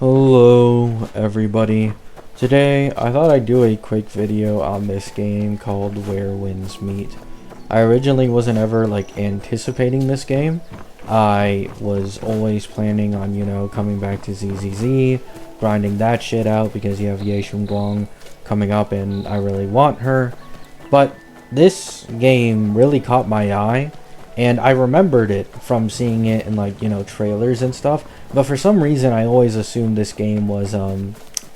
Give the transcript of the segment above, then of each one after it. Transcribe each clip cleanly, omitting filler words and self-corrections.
Hello everybody. Today I thought I'd do a quick video on this game called Where Winds Meet. I originally wasn't ever anticipating this game. I was always planning on, coming back to ZZZ, grinding that shit out because you have Ye Guang coming up and I really want her. But this game really caught my eye. And I remembered it from seeing it in trailers and stuff. But for some reason, I always assumed this game was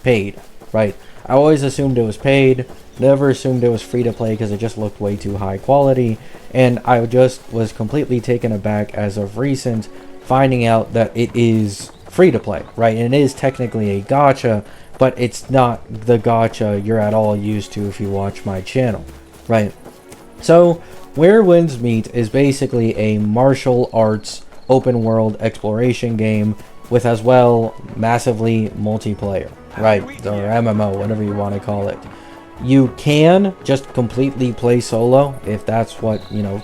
paid, right? I always assumed it was paid. Never assumed it was free to play because it just looked way too high quality. And I just was completely taken aback as of recent, finding out that it is free to play, right? And it is technically a gacha, but it's not the gacha you're at all used to if you watch my channel, right? So Where Winds Meet is basically a martial arts open world exploration game with as well massively multiplayer, right? Or MMO, whatever you want to call it. You can just completely play solo if that's what,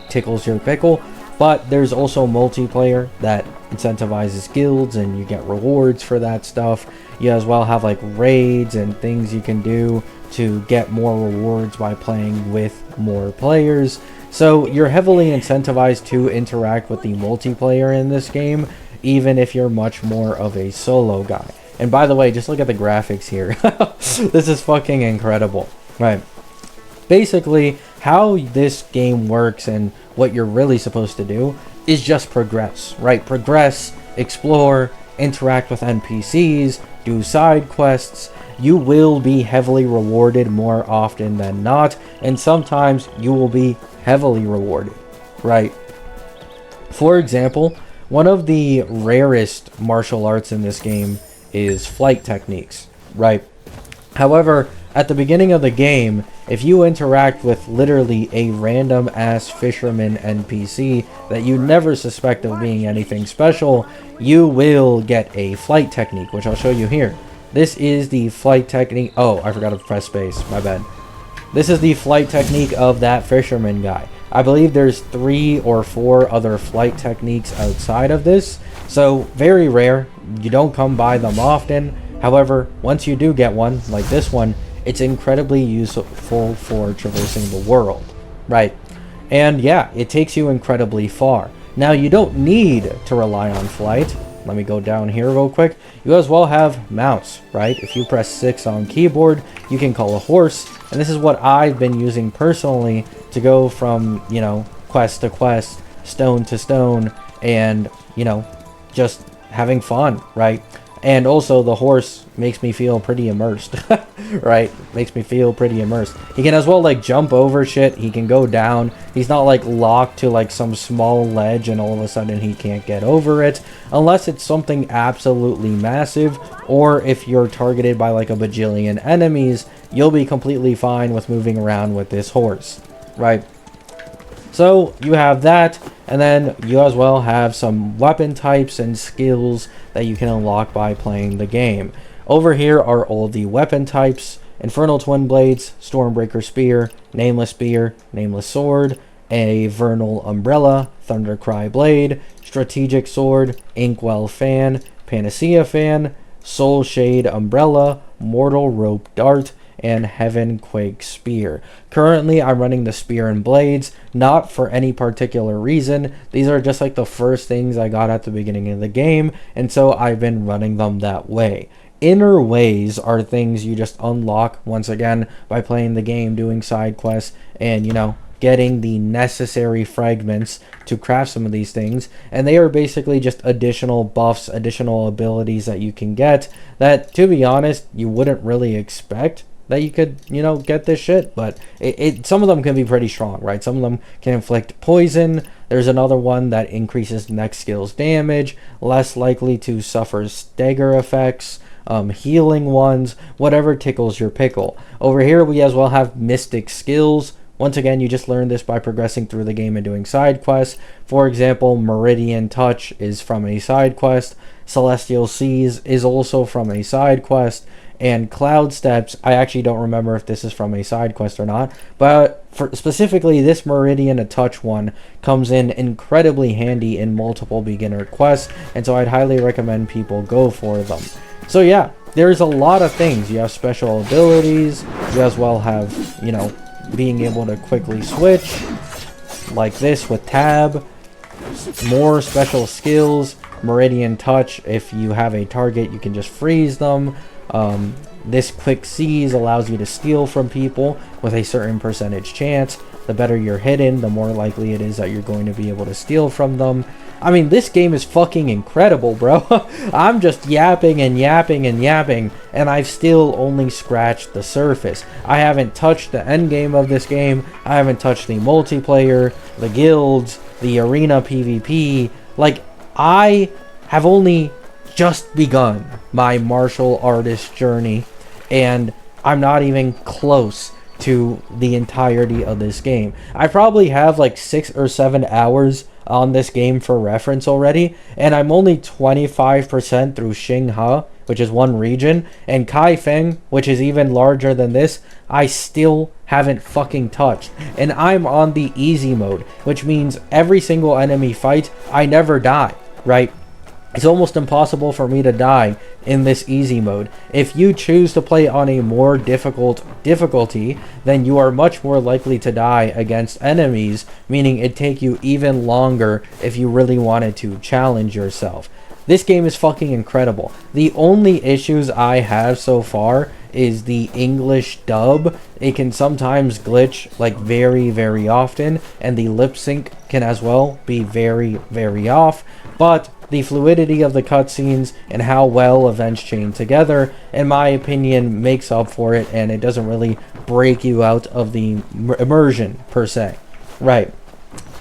tickles your pickle, but there's also multiplayer that incentivizes guilds and you get rewards for that stuff. You as well have raids and things you can do to get more rewards by playing with more players. So you're heavily incentivized to interact with the multiplayer in this game, even if you're much more of a solo guy. And by the way, just look at the graphics here. This is fucking incredible. Right. Basically, how this game works and what you're really supposed to do is just progress, right? Progress, explore, interact with NPCs, do side quests. You will be heavily rewarded more often than not, and sometimes you will be heavily rewarded, right? For example, one of the rarest martial arts in this game is flight techniques, right? However, at the beginning of the game, if you interact with literally a random ass fisherman NPC that you never suspect of being anything special, you will get a flight technique, which I'll show you here. This is the flight technique. Oh, I forgot to press space. My bad. This is the flight technique of that fisherman guy. I believe there's 3 or 4 other flight techniques outside of this. So, very rare. You don't come by them often. However, once you do get one, like this one, it's incredibly useful for traversing the world, right? And yeah, it takes you incredibly far. Now, you don't need to rely on flight. Let me go down here real quick. You as well have mounts, right? If you press 6 on keyboard, you can call a horse. And this is what I've been using personally to go from, quest to quest, stone to stone, and, just having fun, right? And also the horse makes me feel pretty immersed, right? Makes me feel pretty immersed. He can as well jump over shit. He can go down. He's not locked to some small ledge and all of a sudden he can't get over it. Unless it's something absolutely massive, or if you're targeted by a bajillion enemies, you'll be completely fine with moving around with this horse, right? So you have that, and then you as well have some weapon types and skills that you can unlock by playing the game. Over here are all the weapon types: Infernal Twin Blades, Stormbreaker Spear, Nameless Sword, a Vernal Umbrella, Thundercry Blade, Strategic Sword, Inkwell Fan, Panacea Fan, Soul Shade Umbrella, Mortal Rope Dart, and Heaven Quake Spear. Currently, I'm running the Spear and Blades, not for any particular reason. These are just the first things I got at the beginning of the game, and so I've been running them that way. Inner ways are things you just unlock, once again, by playing the game, doing side quests, and, getting the necessary fragments to craft some of these things. And they are basically just additional buffs, additional abilities that you can get that, to be honest, you wouldn't really expect that you could, get this shit, but some of them can be pretty strong, right? Some of them can inflict poison. There's another one that increases next skill's damage, less likely to suffer stagger effects, healing ones, whatever tickles your pickle. Over here, we as well have mystic skills. Once again, you just learn this by progressing through the game and doing side quests. For example, Meridian Touch is from a side quest. Celestial Seas is also from a side quest. And Cloud Steps, I actually don't remember if this is from a side quest or not, but specifically this Meridian Touch one comes in incredibly handy in multiple beginner quests, and so I'd highly recommend people go for them. So yeah, there's a lot of things. You have special abilities. You as well have, you know, being able to quickly switch like this with tab. More special skills. Meridian touch. If you have a target, you can just freeze them. This quick seize allows you to steal from people with a certain percentage chance. The better you're hidden, the more likely it is that you're going to be able to steal from them. I mean, this game is fucking incredible, bro. I'm just yapping and yapping and yapping, and I've still only scratched the surface. I haven't touched the end game of this game. I haven't touched the multiplayer, the guilds, the arena PvP. Like, I have only just begun my martial artist journey, and I'm not even close to the entirety of this game. I probably have like 6 or 7 hours on this game for reference already, and I'm only 25% through Xinghe, which is one region, and Kaifeng, which is even larger than this, I still haven't fucking touched. And I'm on the easy mode, which means every single enemy fight, I never die, right? It's almost impossible for me to die in this easy mode. If you choose to play on a more difficult difficulty, then you are much more likely to die against enemies, meaning it'd take you even longer if you really wanted to challenge yourself. This game is fucking incredible. The only issues I have so far is the English dub. It can sometimes glitch like very, very often, and the lip sync can as well be very, very off, but the fluidity of the cutscenes and how well events chain together, in my opinion, makes up for it, and it doesn't really break you out of the immersion per se. Right.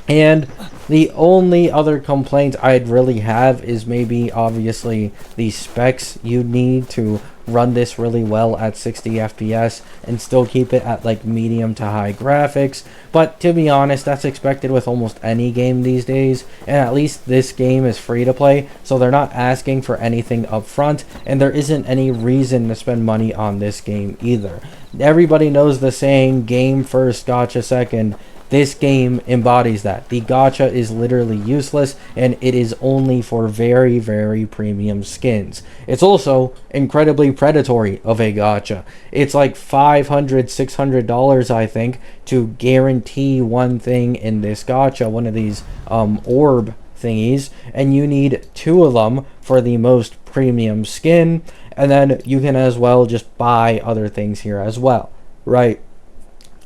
And the only other complaint I'd really have is maybe obviously the specs you need to run this really well at 60 FPS and still keep it at like medium to high graphics. But to be honest, that's expected with almost any game these days, and at least this game is free to play, so they're not asking for anything up front, and there isn't any reason to spend money on this game either. Everybody knows the saying, game first, gacha second. This game embodies that. The gacha is literally useless, and it is only for very, very premium skins. It's also incredibly predatory of a gacha. It's like $500, $600, I think, to guarantee one thing in this gacha, one of these orb thingies, and you need 2 of them for the most premium skin, and then you can as well just buy other things here as well, right?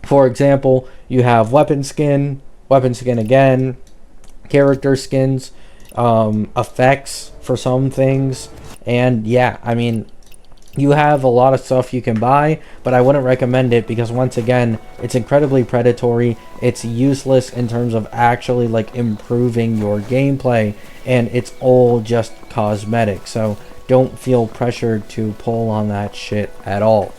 For example, you have weapon skin again, character skins, effects for some things, and yeah, I mean, you have a lot of stuff you can buy, but I wouldn't recommend it because once again, it's incredibly predatory, it's useless in terms of actually like improving your gameplay, and it's all just cosmetic, so don't feel pressured to pull on that shit at all,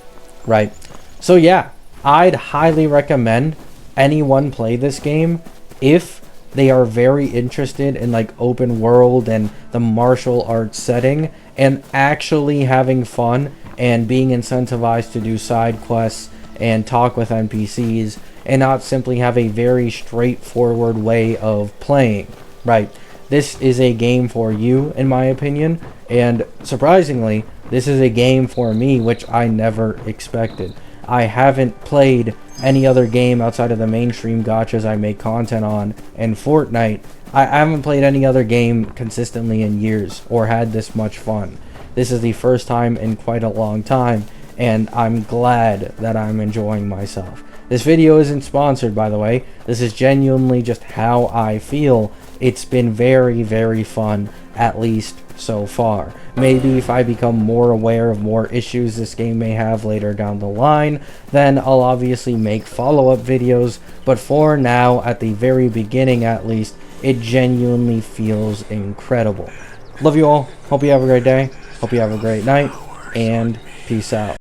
right? So yeah, I'd highly recommend anyone play this game if they are very interested in like open world and the martial arts setting and actually having fun and being incentivized to do side quests and talk with NPCs and not simply have a very straightforward way of playing, right? This is a game for you, in my opinion, and surprisingly, this is a game for me, which I never expected. I haven't played any other game outside of the mainstream gachas I make content on, and Fortnite. I haven't played any other game consistently in years or had this much fun. This is the first time in quite a long time, and I'm glad that I'm enjoying myself. This video isn't sponsored, by the way. This is genuinely just how I feel. It's been very, very fun, at least so far. Maybe if I become more aware of more issues this game may have later down the line, then I'll obviously make follow-up videos, but for now, at the very beginning at least, it genuinely feels incredible. Love you all. Hope you have a great day. Hope you have a great night, and peace out.